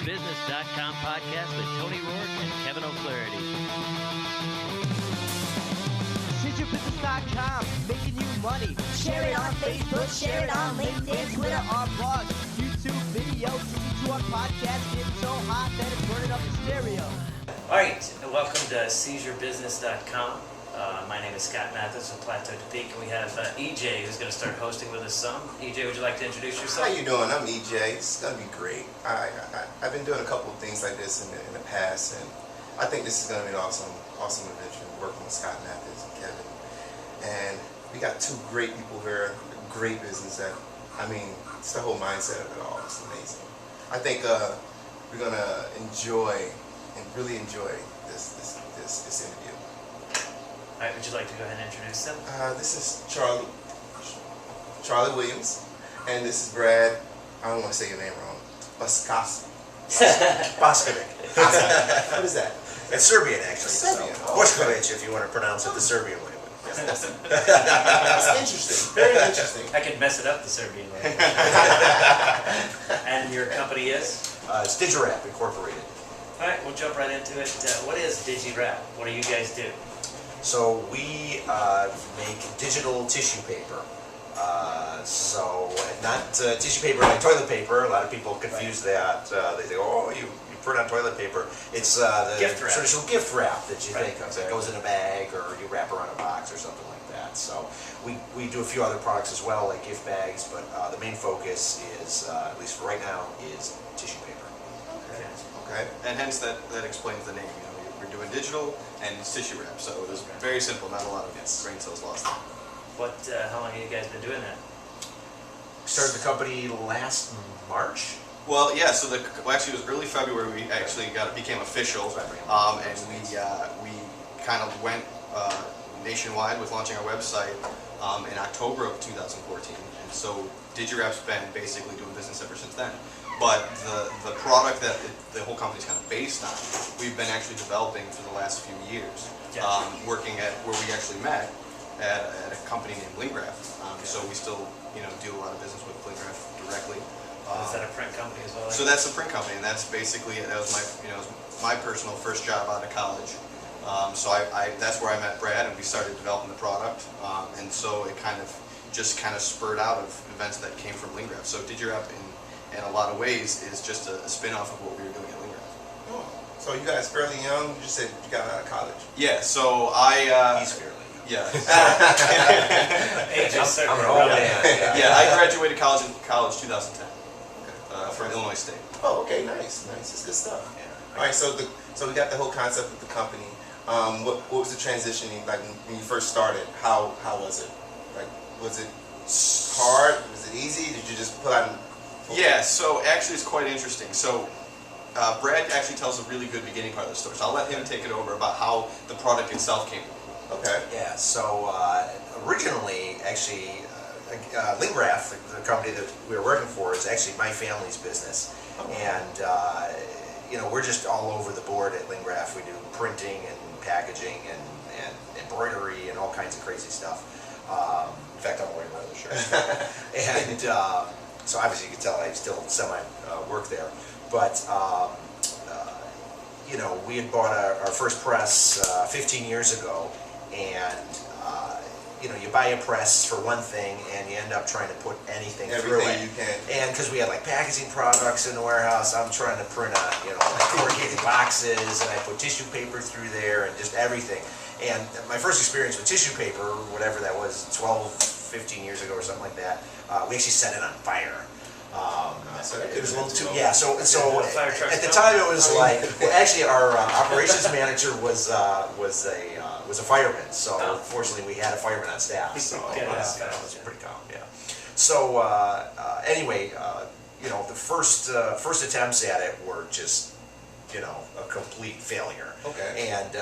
SeizurBusiness.com podcast with Tony Rourke and Kevin O'Flaherty. SeizurBusiness.com, making you money. Share it on Facebook, share it on LinkedIn, Twitter. Our blog, YouTube, videos, listen to our podcast, getting so hot that it's burning up the stereo. All right, welcome to SeizurBusiness.com. My name is Scott Mathis of Plateau to Peak, and we have EJ who's going to start hosting with us some. EJ, would you like to introduce yourself? How you doing? I'm EJ. It's going to be great. I've been doing a couple of things like this in the past, and I think this is going to be an awesome adventure, working with Scott Mathis and Kevin. And we got two great people here, great business. It's the whole mindset of it all. It's amazing. I think we're going to really enjoy this interview. All right, would you like to go ahead and introduce them? This is Charlie Williams, and this is Brad. I don't want to say your name wrong. Boskovik. What is that? It's Serbian, actually. Serbian. Boskovic, if you want to pronounce it the Serbian way. That's interesting. Very interesting. I could mess it up the Serbian way. And your company is? It's Digi-Wrap Incorporated. All right, we'll jump right into it. What is Digi-Wrap? What do you guys do? So we make digital tissue paper. So not tissue paper like toilet paper. A lot of people confuse that. They think, oh, you print on toilet paper. It's the traditional gift wrap that you think of. It goes in a bag or you wrap around a box or something like that. So we do a few other products as well, like gift bags, but the main focus is, at least for right now, is tissue paper. Okay. And hence that explains the name. You know, we're doing digital and it's tissue wrap, so it was very simple. Not a lot of brain cells lost. How long have you guys been doing that? Started the company last March. Well, yeah. So actually, it was early February. We actually became official, and we kind of went nationwide with launching our website in October of 2014. And so Digi-Wrap's been basically doing business ever since then. But the product that the whole company's kind of based on, we've been actually developing for the last few years, working at where we actually met at a company named Lingraph. So we still do a lot of business with Lingraph directly. Is that a print company as well? So that's a print company, and that's basically that was my personal first job out of college. So that's where I met Brad, and we started developing the product. And so it kind of spurred out of events that came from Lingraph. So Digi-Wrap in a lot of ways is just a spin-off of what we were doing at Lingraph. Oh, so you guys fairly young? You just said you got out of college. Yeah. So He's fairly young. yeah. I'm an old man. Yeah, I graduated college in 2010 from Illinois State. Oh, okay, nice. It's good stuff. Yeah. All right, so we got the whole concept of the company. What was the transitioning like when you first started? How was it? Like, was it hard? Was it easy? Did you just put out? Yeah. So actually, it's quite interesting. So Brad actually tells a really good beginning part of the story. So I'll let him take it over about how the product itself came to be. Okay. Yeah, so originally, actually, Lingraph, the company that we were working for, is actually my family's business. And, we're just all over the board at Lingraph. We do printing and packaging and embroidery and all kinds of crazy stuff. In fact, I'm wearing one of the shirts. And so obviously you can tell I still semi-work there. But, we had bought our first press 15 years ago. And, you buy a press for one thing and you end up trying to put anything through it. You can. And because we had like packaging products in the warehouse, I'm trying to print on, like corrugated boxes, and I put tissue paper through there and just everything. And my first experience with tissue paper, whatever that was, 12, 15 years ago or something like that, we actually set it on fire. It was a little too, so at the time it was like, well, actually our operations manager was a fireman, so fortunately we had a fireman on staff, so it was pretty calm, yeah. So anyway, the first attempts at it were just, a complete failure. Okay. And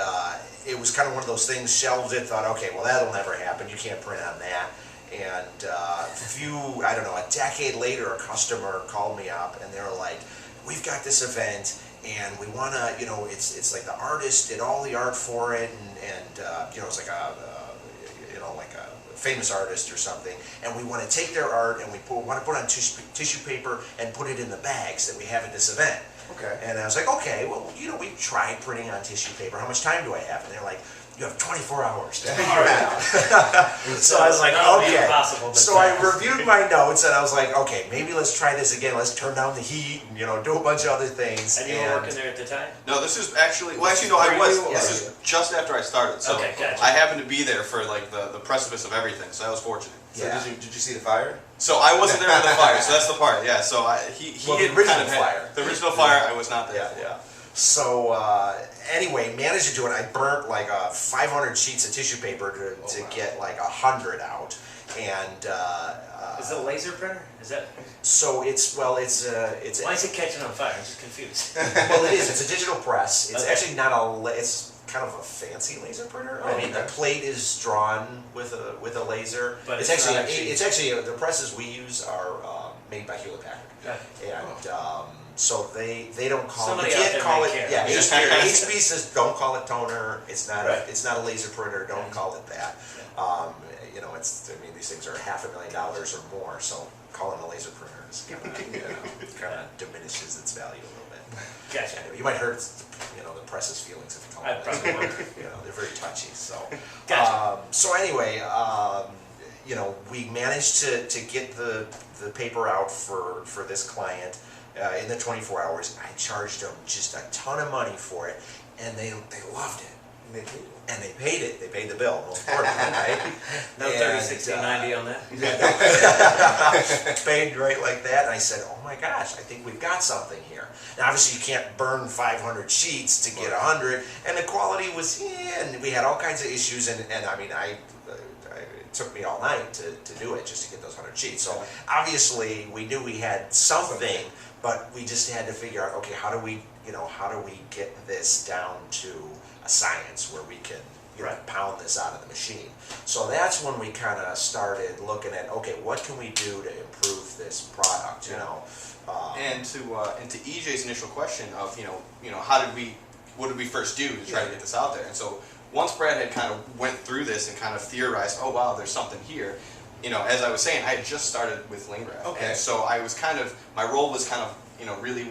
it was kind of one of those things, shelved it, thought, okay, well that'll never happen, you can't print on that. And a decade later, a customer called me up and they were like, we've got this event and we want to, it's like the artist did all the art for it, and it's like a famous artist or something, and we want to take their art and we want to put on tissue paper and put it in the bags that we have at this event. Okay. And I was like, okay, well, we tried printing on tissue paper. How much time do I have? And they're like, you have 24 hours to figure it out. So I was like, okay. So I reviewed my notes and I was like, okay, maybe let's try this again. Let's turn down the heat and, do a bunch of other things. And you were working there at the time? No, this is actually, no, I was. This is just after I started. So okay, gotcha. I happened to be there for like the precipice of everything, so I was fortunate. So did you see the fire? So I wasn't there in the fire, so that's the part. Yeah, so he the original fire. The original fire, I was not there. Yeah. So anyway, managed to do it. I burnt like 500 sheets of tissue paper to get like 100 out, and is it a laser printer? Is that? So it's Why is it catching on fire? I'm just confused. Well, it is. It's a digital press. It's okay. actually not it's kind of a fancy laser printer. I mean, the plate is drawn with a laser. But it's actually the presses we use are made by Hewlett Packard. Okay. And so they don't call Somebody it. You can't call it. care. Yeah, HB says don't call it toner. It's not right. it's not a laser printer. Don't call it that. These things are $500,000 or more. So calling a laser printer is kind of diminishes its value a little bit. Gotcha. Anyway, you might hurt the press's feelings if you call I it. probably would. They're very touchy. So Gotcha. so anyway, we managed to get the paper out for this client in the 24 hours. I charged them just a ton of money for it, and they loved it. And they paid it. They paid the bill, most importantly, right? No 30, 60, 90 on that? Paid right like that, and I said, oh my gosh, I think we've got something here. Now, obviously, you can't burn 500 sheets to get 100, and the quality was, and we had all kinds of issues, and I mean, it took me all night to do it, just to get those 100 sheets. So, obviously, we knew we had something, but we just had to figure out, okay, how do we get this down to a science where we can pound this out of the machine. So that's when we kind of started looking at, okay, what can we do to improve this product, And to EJ's initial question of what did we first do to try to get this out there? And so once Brad had kind of went through this and kind of theorized, oh wow, there's something here. As I was saying, I had just started with Lingraph, and so I was my role was kind of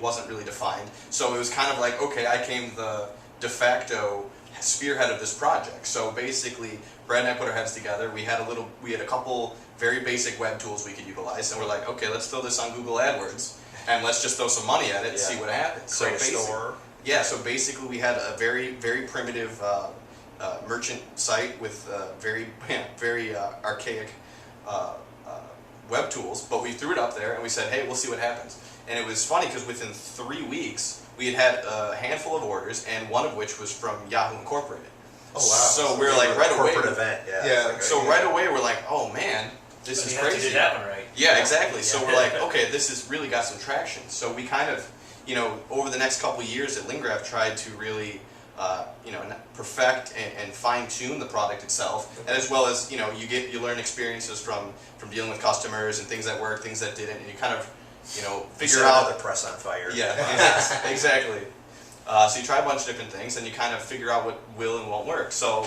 wasn't really defined. So it was kind of like, okay, I came the de facto spearhead of this project. So basically, Brad and I put our heads together. We had a couple very basic web tools we could utilize, and we're like, okay, let's throw this on Google AdWords, and let's just throw some money at it and see what happens. Create a store. Yeah, so basically we had a very, very primitive merchant site with very archaic web tools, but we threw it up there and we said, hey, we'll see what happens. And it was funny because within 3 weeks, we had a handful of orders, and one of which was from Yahoo Incorporated. Oh wow! So we're like right away. Corporate event, Right away we're like, oh man, this is crazy. You have to do that one right. Yeah, exactly. So we're like, okay, this has really got some traction. So we kind of, over the next couple of years at Lingraph tried to really, perfect and fine tune the product itself, and as well as you learn experiences from dealing with customers and things that worked, things that didn't, and you kind of figure out the press on fire. Yeah, exactly. So you try a bunch of different things, and you kind of figure out what will and won't work. So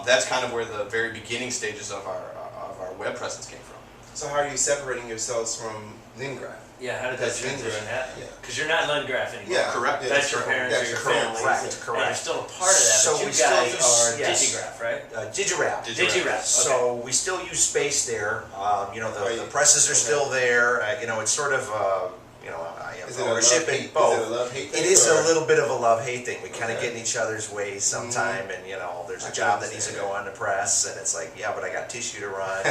that's kind of where the very beginning stages of our web presence came from. So how are you separating yourselves from Lingraph? Yeah, how did that transition happen? Because you're not Lingraph anymore. Yeah, correct. That's your parents or your family. Correct. And you're still a part of that, So but you we still guys use- are yes. Digi-Wrap, right? Digi-Wrap. Digi-Wrap. So we still use space there. The presses are still there. It's sort of I have ownership in both. Is it a love-hate thing? It is a little bit of a love-hate thing. We kind of get in each other's ways sometime, and there's a job that needs to go on the press, and it's like, yeah, but I got tissue to run.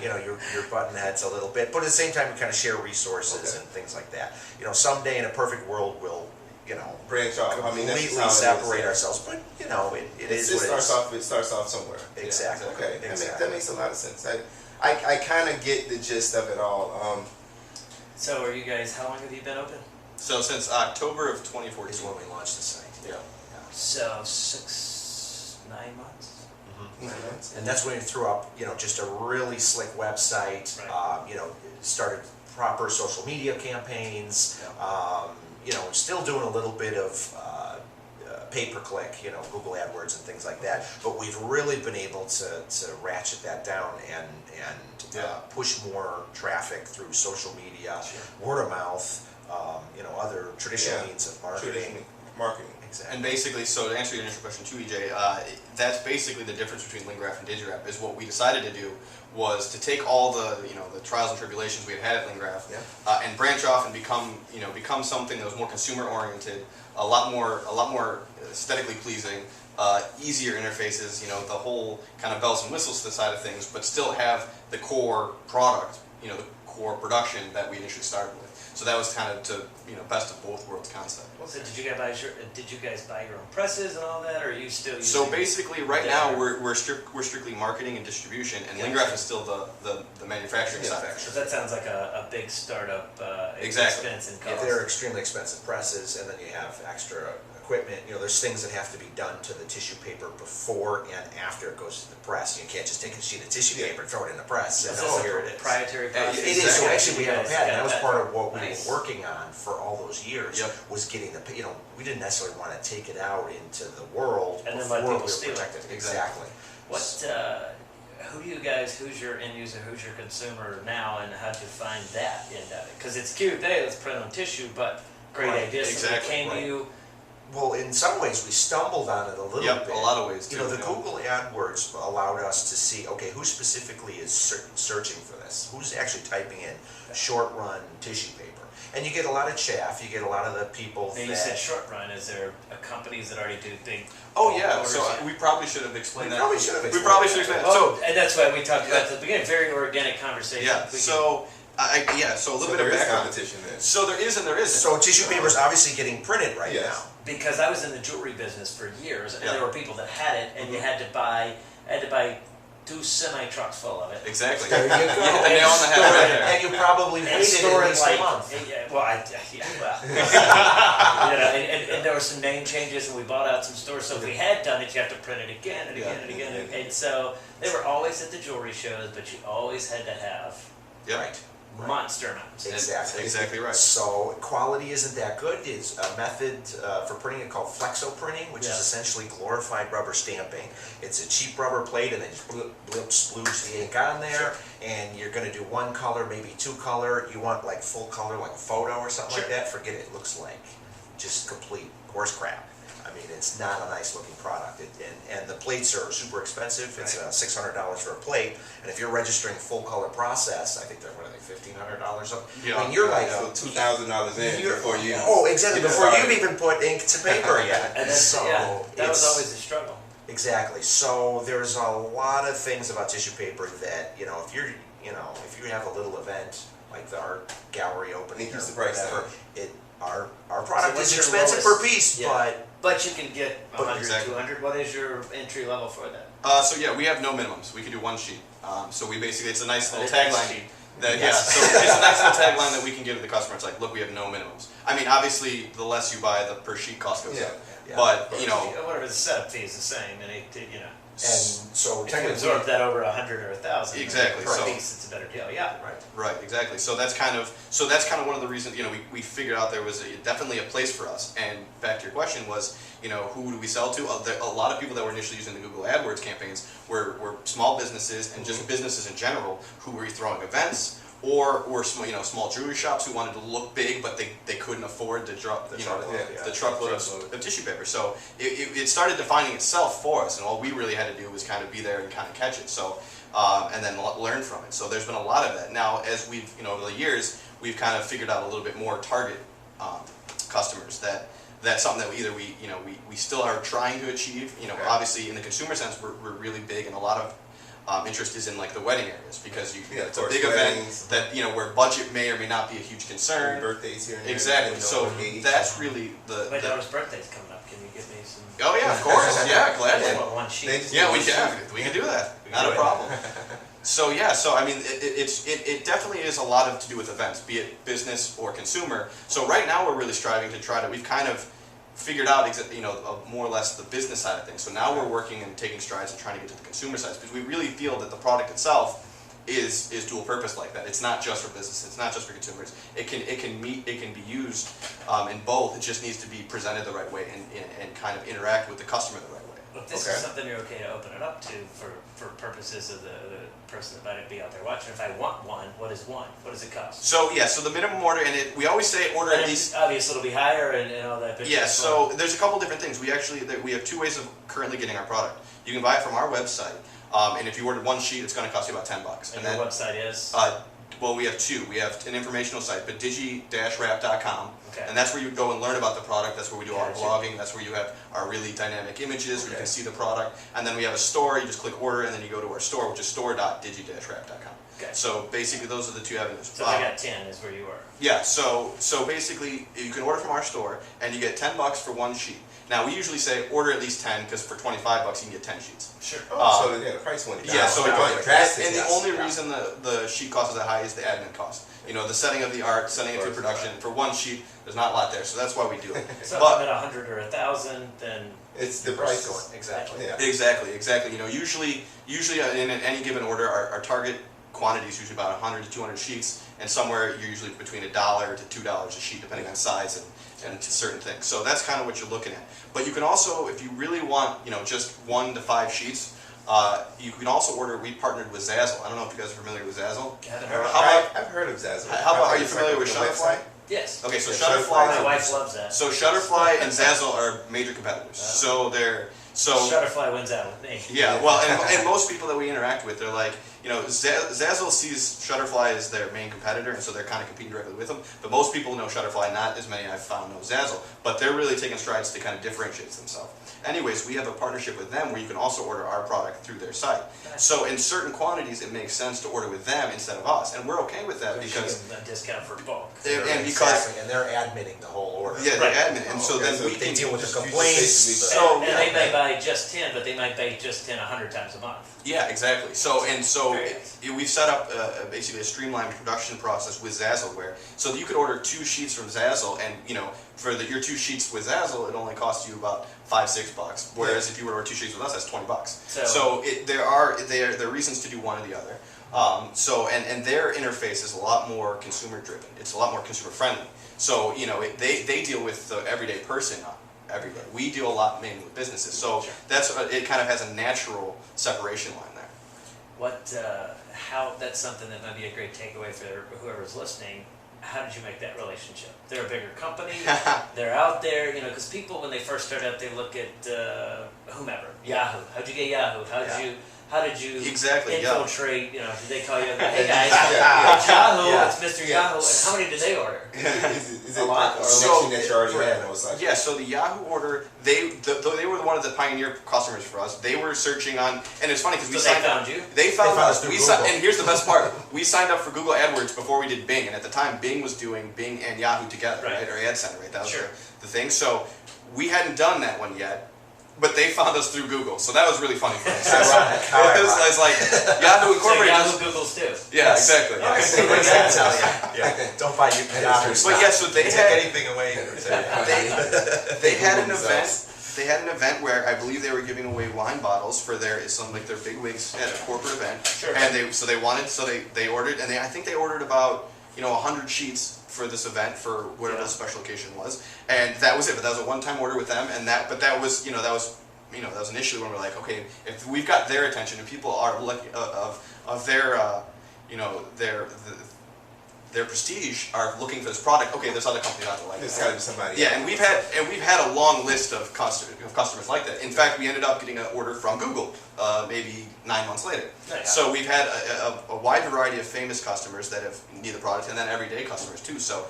You're butting heads a little bit, but at the same time, we kind of share resources and things like that. Someday in a perfect world, we'll branch off. completely separate ourselves, but it is what it is. It starts off somewhere. Exactly. Okay, Exactly. that makes a lot of sense. I kind of get the gist of it all. So are you guys, how long have you been open? So since October of 2014. Is when we launched the site. Yeah. So 9 months? Mm-hmm. And that's when we threw up, just a really slick website. Right. Started proper social media campaigns. Still doing a little bit of pay-per-click, Google AdWords and things like that. But we've really been able to ratchet that down and push more traffic through social media, word of mouth, other traditional means of marketing. Exactly. And basically, so to answer your initial question too, EJ, that's basically the difference between Lingraph and Digi-Wrap. Is what we decided to do was to take all the the trials and tribulations we had had at Lingraph and branch off and become something that was more consumer oriented, a lot more aesthetically pleasing, easier interfaces, the whole kind of bells and whistles side of things, but still have the core product, the core production that we initially started with. So that was kind of to best of both worlds concept. Well, so did you guys buy your own presses and all that, or are you still using? So basically, right now we're strictly marketing and distribution, and Lingraph is still the manufacturing side. So that sounds like a big startup Exactly. expense and cost. They're extremely expensive presses, and then you have extra equipment. There's things that have to be done to the tissue paper before and after it goes to the press. You can't just take a sheet of tissue paper and throw it in the press. Is And, this here a it is. proprietary process? It is. So actually, we have a You guys patent. got That was that. part of what we Nice. were working on for all those years. Was getting the. We didn't necessarily want to take it out into the world And then before let we people were steal it. protected. Exactly. Who do you guys? Who's your end user? Who's your consumer now? And how'd you find that end of it? Because it's cute. Hey, let's print on tissue, but great Right, idea. So exactly, came to right. you. Well, in some ways, we stumbled on it a little Yep, bit. a lot of ways too. The Google AdWords allowed us to see, okay, who specifically is searching for this? Who's actually typing in short-run tissue paper? And you get a lot of chaff. You get a lot of the people And you said short run. Is there companies that already do big? Oh yeah, orders so yet? we probably should have explained We that. probably should have We explained probably that. should have explained Oh, that. and that's why we talked about at the beginning. Very organic conversation. So We so so a little bit there of is background. competition then. So there is and there isn't. So tissue paper is obviously getting printed right Yes. now. because I was in the jewelry business for years, and Yeah. there were people that had it, and you had to buy 2 semi trucks full of it. Exactly. There you go. You hit the nail on the head right there. And you probably And waited store at it least like, a month. and there were some name changes, and we bought out some stores. So if we had done it, you have to print it again and again and again. And so they were always at the jewelry shows, but you always had to have Yep. monster amounts. Exactly. Exactly right. So quality isn't that good. It's a method for printing it called flexo printing, which is essentially glorified rubber stamping. It's a cheap rubber plate, and then just splooge the ink on there. And you're going to do one color, maybe 2 color. You want like full color, like a photo or something like that. Forget it. It looks like just complete horse crap. I mean, it's not a nice looking product. And the plates are super expensive. It's $600 for a plate. And if you're registering full color process, I think they're, what are they, $1,500? Yeah. I mean, you're like, So $2,000 in before you. oh, exactly, you before decide. you've even put ink to paper yet. And that's, that was it's- always a struggle. Exactly. So there's a lot of things about tissue paper that, if you're, if you have a little event like the art gallery opening, Keeps or the price whatever, down. our product what's is your expensive lowest- per piece, Yeah. But you can get 100, exactly. 200. What is your entry level for that? So yeah, we have no minimums. We can do one sheet. So we basically, it's a nice little It's a tagline. sheet. That, yeah, so it's a nice little tagline that we can give to the customer. It's like, look, we have no minimums. I mean, obviously, the less you buy, the per sheet cost goes up. Yeah. But Whatever the setup fee is the same, and And so if you technically, absorb that over 100 or 1,000, Exactly, per so- piece, it's a better deal. Yeah. right. right, exactly. So that's kind of one of the reasons we figured out there was definitely a place for us. And back to your question was, who do we sell to? A lot of people that were initially using the Google AdWords campaigns were small businesses and just businesses in general who were throwing events. Or small jewelry shops who wanted to look big, but they couldn't afford to drop the truckload of tissue paper. So it started defining itself for us, and all we really had to do was kind of be there and kind of catch it. So and then learn from it. So there's been a lot of that. Now, as we've over the years, we've kind of figured out a little bit more target customers. That's something that we still are trying to achieve. Obviously in the consumer sense, we're really big, and a lot of interest is in like the wedding areas because it's a big event that where budget may or may not be a huge concern. Birthdays here and there. Exactly. So that's really My daughter's birthday's coming up. Can you give me some? Oh yeah, of course. Yeah, gladly. One sheet. Yeah, we can do that. Not a problem. So yeah, so I mean, it definitely is a lot to do with events, be it business or consumer. So right now we're really striving to we've kind of figured out more or less the business side of things. So now we're working and taking strides and trying to get to the consumer side because we really feel that the product itself is dual purpose like that. It's not just for business. It's not just for consumers. It can be used In both, it just needs to be presented the right way and kind of interact with the customer the right way. If this is something you're okay to open it up to for purposes of the person that might be out there watching, if I want one, what is one? What does it cost? So the minimum order, and we always say order at least. Obviously, it'll be higher and all that. But Yeah, so there's a couple different things. We have two ways of currently getting our product. You can buy it from our website, and if you order one sheet, it's going to cost you about $10. And your website is? Well, we have two. We have an informational site, but Digi-Wrap.com, okay. And that's where you go and learn about the product. That's where we do our blogging. That's where you have our really dynamic images, where you can see the product. And then we have a store. You just click order, and then you go to our store, which is store.digi-wrap.com. Okay. So basically, those are the two avenues. So if I got 10 is where you are. Yeah. So basically, you can order from our store, and you get $10 for one sheet. Now, we usually say order at least 10, because for $25 you can get 10 sheets. Sure. So the price went down. Yeah, so drastically. and the only reason the sheet cost is that high is the admin cost. You know, the setting of the art, sending it to production. For one sheet, there's not a lot there, so that's why we do it. So if I'm at 100 or 1,000, then it's the price going. Exactly. Yeah. Exactly. You know, usually in any given order, our target quantity is usually about 100 to 200 sheets, and somewhere you're usually between $1 to $2 a sheet, depending on size and certain things. So that's kind of what you're looking at. But you can also, if you really want, just 1 to 5 sheets, you can also order. We partnered with Zazzle. I don't know if you guys are familiar with Zazzle. I've heard of Zazzle. Are you familiar with Shutterfly? yes. Okay, so Shutterfly. Shutterfly. My wife loves that. So Shutterfly and Zazzle are major competitors. So Shutterfly wins out with me. Yeah, well, and most people that we interact with, they're like, Zazzle sees Shutterfly as their main competitor, and so they're kind of competing directly with them. But most people know Shutterfly, not as many I've found know Zazzle, but they're really taking strides to kind of differentiate themselves. Anyways, we have a partnership with them where you can also order our product through their site. Nice. So in certain quantities, it makes sense to order with them instead of us, and we're okay with that because a discount for bulk. And they're admitting the whole order. Yeah, they're admin, and so then we can deal with the complaints. And they may buy just 10, but they might buy just 10 100 times a month. Yeah, exactly. We've set up basically a streamlined production process with Zazzle, so you could order 2 sheets from Zazzle, and for your 2 sheets with Zazzle, it only costs you about $5-6. Whereas if you order 2 sheets with us, that's $20. There are reasons to do one or the other. And their interface is a lot more consumer driven. It's a lot more consumer friendly. So they deal with the everyday person everywhere. We deal a lot mainly with businesses. So it kind of has a natural separation line there. That's something that might be a great takeaway for whoever's listening. How did you make that relationship? They're a bigger company. They're out there, because people, when they first start out, they look at whomever. Yahoo. How'd you get Yahoo? How did you infiltrate? Did they call you? Hey guys, it's Yahoo. It's Mr. Yahoo. And how many did they order? Is it a lot? Or so that you already have? Yeah. So the Yahoo order, they were one of the pioneer customers for us. They were searching on, and it's funny because they found you. They found us. And here's the best part: we signed up for Google AdWords before we did Bing, and at the time, Bing was doing Bing and Yahoo together, right? Or Ad Center, right? That was the thing. So we hadn't done that one yet. But they found us through Google, so that was really funny for us. It's like Yahoo Incorporated. So Yahoo Google's too. Yeah, exactly. Don't buy Yahoo. But yeah, so they had anything away. They had an event. They had an event where I believe they were giving away wine bottles for their big wigs at a corporate event. Sure. And they ordered, and I think they ordered about 100 sheets for this event for whatever the special occasion was, and that was it. But that was a one-time order with them, and that was initially when we're like, okay, if we've got their attention and people are lucky of their prestige are looking for this product. Okay, there's other companies out there like there's that. got to be somebody. Yeah, and we've had a long list of customers like that. In fact, we ended up getting an order from Google maybe 9 months later. Nice. So we've had a wide variety of famous customers that have needed the product, and then everyday customers too. So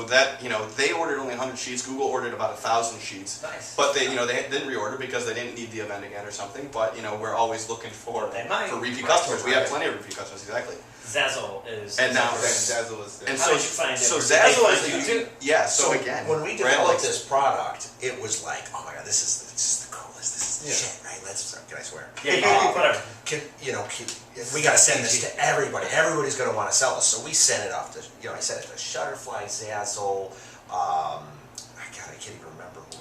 that they ordered only 100 sheets. Google ordered about 1,000 sheets. Nice. But they didn't reorder because they didn't need the event again or something. But we're always looking for repeat customers. We have plenty of repeat customers. Exactly. Zazzle is. And now Zazzle is. And how did you find it? So Zazzle is too. Yeah. So again, when we developed this product, it was like, oh my god, this is the coolest. This is the shit, right? Can I swear? Yeah. Whatever. We got to send this to everybody. Everybody's going to want to sell us. So we sent it off to, I sent it to Shutterfly, Zazzle. I can't even remember who.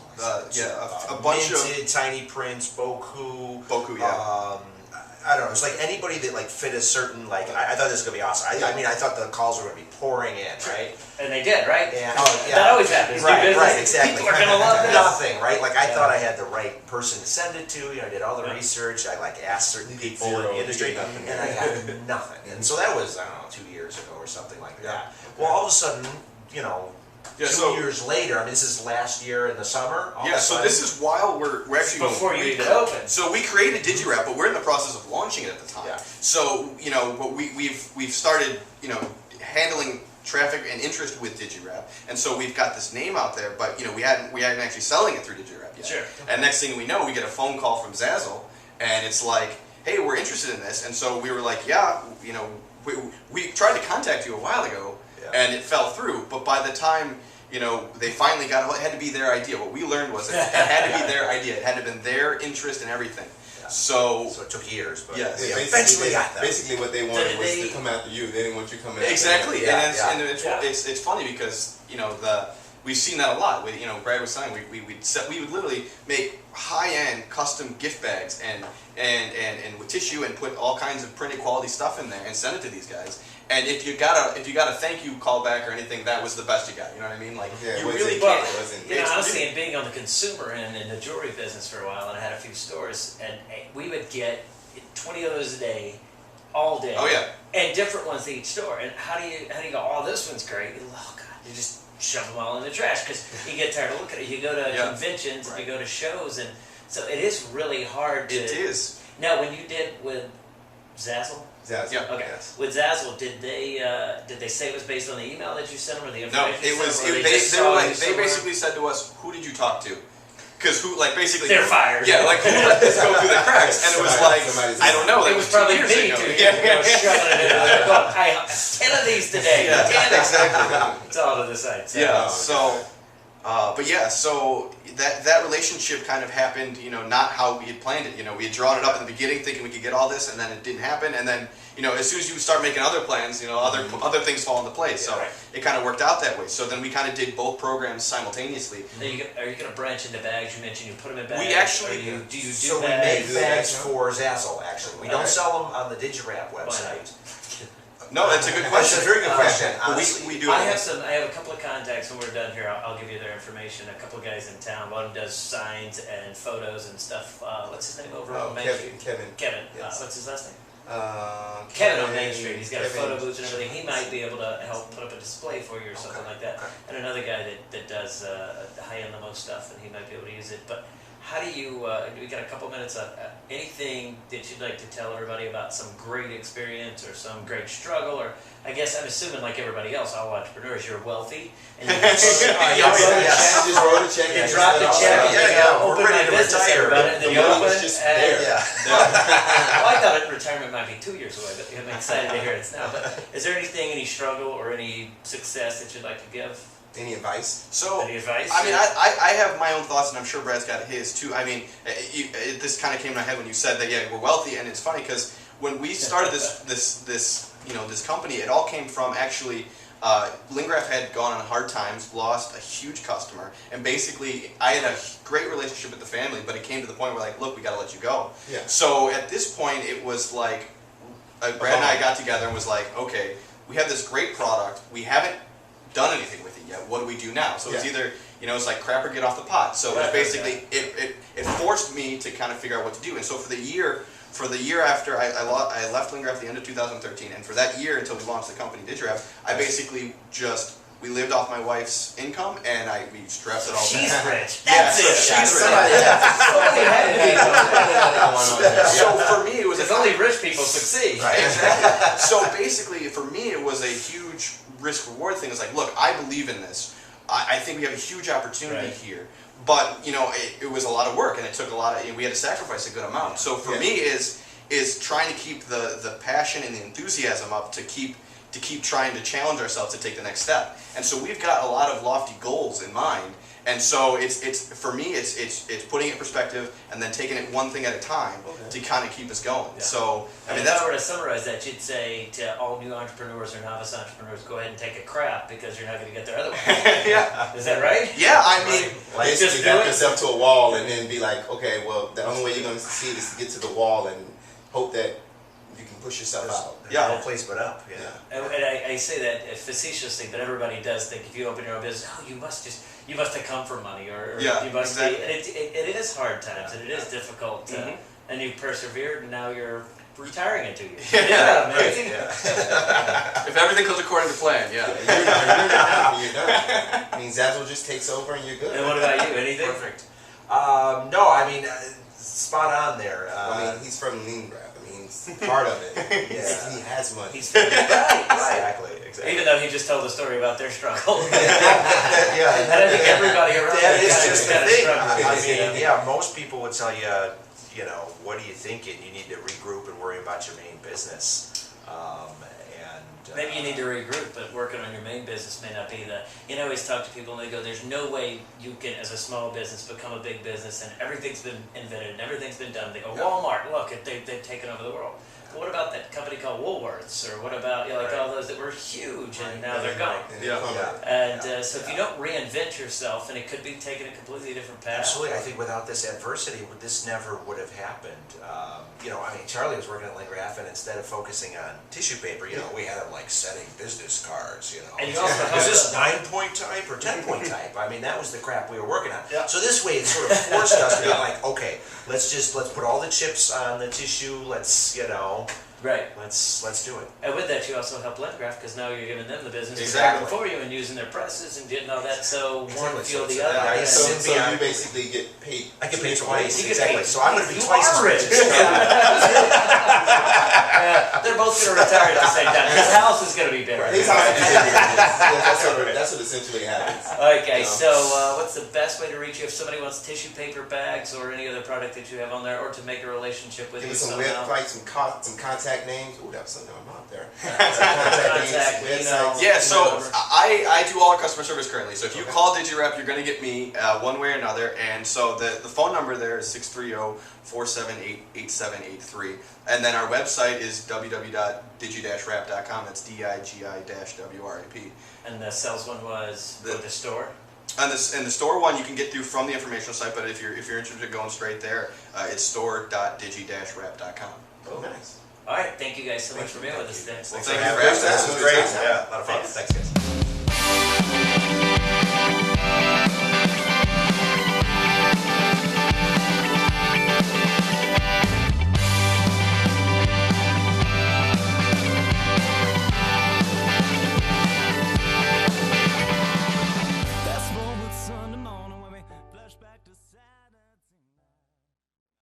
A bunch Minted, Tiny Prints, Boku. Yeah. I don't know. It's like anybody that like fit a certain like. I thought this was gonna be awesome. I mean, I thought the calls were gonna be pouring in, right? And they did, right? Yeah. That always happens. Right, exactly. People are gonna love this. Nothing, right? Like I thought I had the right person to send it to. You know, I did all the research. I like asked certain people in the industry, and I got nothing. And so that was I don't know 2 years ago or something like that. Well, all of a sudden, you know. 2 years later, I mean, this is last year in the summer. So this is while we're actually before you even opened. So we created Digi-Wrap, but we're in the process of launching it at the time. Yeah. So but we've started handling traffic and interest with Digi-Wrap, and so we've got this name out there, but we hadn't actually selling it through Digi-Wrap yet. Sure. And next thing we know, we get a phone call from Zazzle, and it's like, hey, we're interested in this, and so we were like, we tried to contact you a while ago. And it fell through, but by the time they finally got it, had to be their idea. What we learned was it had to be their idea. It had to have been their interest and everything. Yeah. So it took years, but yes. Yeah, eventually got that. Basically, what they wanted was to come after you. They didn't want you coming after exactly. them. And it's funny because we've seen that a lot. Brad was saying we would literally make high-end custom gift bags and with tissue and put all kinds of printed quality stuff in there and send it to these guys. And if you got a thank you call back or anything, that was the best you got. You know what I mean? Like you really can't. Honestly, and being on the consumer end in the jewelry business for a while, and I had a few stores, and we would get 20 of those a day, all day. Oh yeah. And different ones to each store. And how do you go? Oh, this one's great. Oh God, you just shove them all in the trash because you get tired of looking at it. You go to conventions and you go to shows, and so it is really hard to. It is. Now, when you did with Zazzle. Zazzle. Yeah. Okay. Yes. With Zazzle, did they say it was based on the email that you sent them or the No, information? it was. They basically said to us, "Who did you talk to?" Because basically they're fired. Yeah, who let this go through the cracks? And it was like I don't know. It was probably me 2 years ago. Shoving it in there. I 10 of these today. Yeah, 10 exactly. It's all to the side. So. Yeah. So, so that relationship kind of happened, not how we had planned it. We had drawn it up in the beginning thinking we could get all this, and then it didn't happen. And then, as soon as you start making other plans, other things fall into place. So it kind of worked out that way. So then we kind of did both programs simultaneously. Are you going to branch into bags? You mentioned you put them in bags. We actually do you do So we bags? make bags for Zazzle. Actually, we don't sell them on the Digi-Wrap website. No, that's a good question. That's a very good question. We do. I have a couple of contacts when we're done here. I'll give you their information. A couple of guys in town. One of them does signs and photos and stuff. What's his name over on Main Street? Kevin. Yes. What's his last name? Kevin on Main Street. He's got a photo booth and everything. He might be able to help put up a display for you or something like that. And another guy that does high-end limo stuff, and he might be able to use it. But how do you? We got a couple minutes. Anything that you'd like to tell everybody about some great experience or some great struggle, or I guess I'm assuming like everybody else, all entrepreneurs, you're wealthy and you Just wrote a check. You drop the check. Open my business, everybody, and then you open. Just there. Well, I thought retirement might be 2 years away, but I'm excited to hear it's now. But is there anything, any struggle or any success that you'd like to give? Any advice? So, Any advice? I mean, I have my own thoughts, and I'm sure Brad's got his too. I mean, this kind of came to my head when you said that, we're wealthy, and it's funny because when we started this company, it all came from actually, Lingraf had gone on hard times, lost a huge customer, and basically, I had a great relationship with the family, but it came to the point where look, we got to let you go. Yeah. So at this point, it was like, Brad and I got together and was like, okay, we have this great product, we haven't done anything with it yet. What do we do now? So it's either it's like crap or get off the pot. So it's basically it forced me to kind of figure out what to do. And so for the year after I left Lingraf at the end of 2013, and for that year until we launched the company Digi-Wrap, I basically we lived off my wife's income, and we stressed it all. She's rich. That's it. She's rich. So for me, it was only rich people succeed. Right. Exactly. So basically, for me, it was a huge risk-reward thing. It's like, look, I believe in this. I think we have a huge opportunity here. But it was a lot of work, and it took a lot of. We had to sacrifice a good amount. So for me, is trying to keep the passion and the enthusiasm up to keep trying to challenge ourselves to take the next step. And so we've got a lot of lofty goals in mind. And so it's for me it's putting it in perspective and then taking it one thing at a time to kind of keep us going. Yeah. So I mean, if I were to summarize that, you'd say to all new entrepreneurs or novice entrepreneurs, go ahead and take a crap because you're not going to get there otherwise. Yeah. Is that right? Yeah, I mean, basically just back yourself to a wall and then be like, okay, well, the only way you're going to succeed is to get to the wall and hope that you can push yourself out. There's no place but up. Yeah. And I say that facetiously, but everybody does think if you open your own business, oh, you must have come from money, or Yeah, you must exactly. be. And it is hard times, and it is difficult, and you persevered, and now you're retiring it to you. Yeah, amazing. If everything goes according to plan, yeah. You're done. I mean, Zazzle just takes over and you're good. And what about you? Anything? Perfect. No, I mean, spot on there. I mean, he's from Leningrad. I mean, he's part of it. Yeah. He has money. He's right. Exactly. Even though he just told a story about their struggle. Yeah, And I think everybody around that there is kind of- just the kind of thing. struggles, you know? I mean, yeah, most people would tell you, you know, what are you thinking? You need to regroup and worry about your main business. Maybe you need to regroup, but working on your main business may not be the. You know, I always talk to people and they go, "There's no way you can, as a small business, become a big business, and everything's been invented and everything's been done." They go, "Walmart, look, they've taken over the world." But what about that company called Woolworths, or what about all those that were huge and now they're gone? And so if you don't reinvent yourself, and it could be taking a completely different path. Absolutely, I think without this adversity, this never would have happened. You know, I mean, Charlie was working at Lingraf, and instead of focusing on tissue paper, you know, we had him like setting business cards. You know, And you also is this 9-point type or 10-point type? I mean, that was the crap we were working on. Yeah. So this way, it sort of forced us to be like, okay, let's put all the chips on the tissue. Let's Right. let's do it. And with that, you also help Lingraf, because now you're giving them the business Exactly. for you and using their presses and getting all that. So one Exactly. fuel So the it's- other. yeah, And- So you basically get paid. I get paid twice. You get Exactly. paid. So I'm going to be You twice as are rich. rich. They're both going to retire at the same time. His house is going to be bigger. His house is bigger. That's what essentially happens. Okay, You know? so what's the best way to reach you if somebody wants tissue paper bags or any other product that you have on there, or to make a relationship with Give you me some somehow? websites, some contact names. Ooh, that was something I'm out there. Contact, email. Yeah, so I do all our customer service currently. So if you call Digi-Wrap, you're going to get me one way or another. And so the phone number there is 630-478-8783. And then our website is www.digi-wrap.com. That's DIGI-WRAP. And the sales one was for the store? And the store one you can get through from the informational site, but if you're interested in going straight there, it's store.digi-wrap.com. Oh, nice. All right, thank you guys so much for being with us today. Well, thank you for asking. This was great. Yeah, a lot of fun. Thanks, guys.